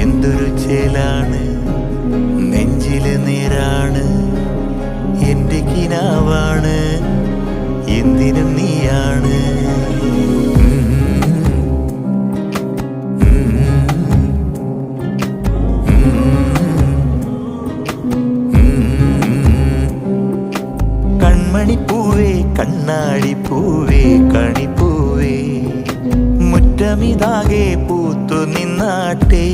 എന്തൊരു ചേലാണ് നെഞ്ചില് നേരാണ് എന്റെ കിനാവാണ് എന്തിനും നീയാണ്. കൺമണിപ്പൂവേ കണ്ണാടിപ്പൂവേ കണിപ്പൂവേ മുറ്റമിതാകെ പൂത്തു നിന്നാട്ടേ.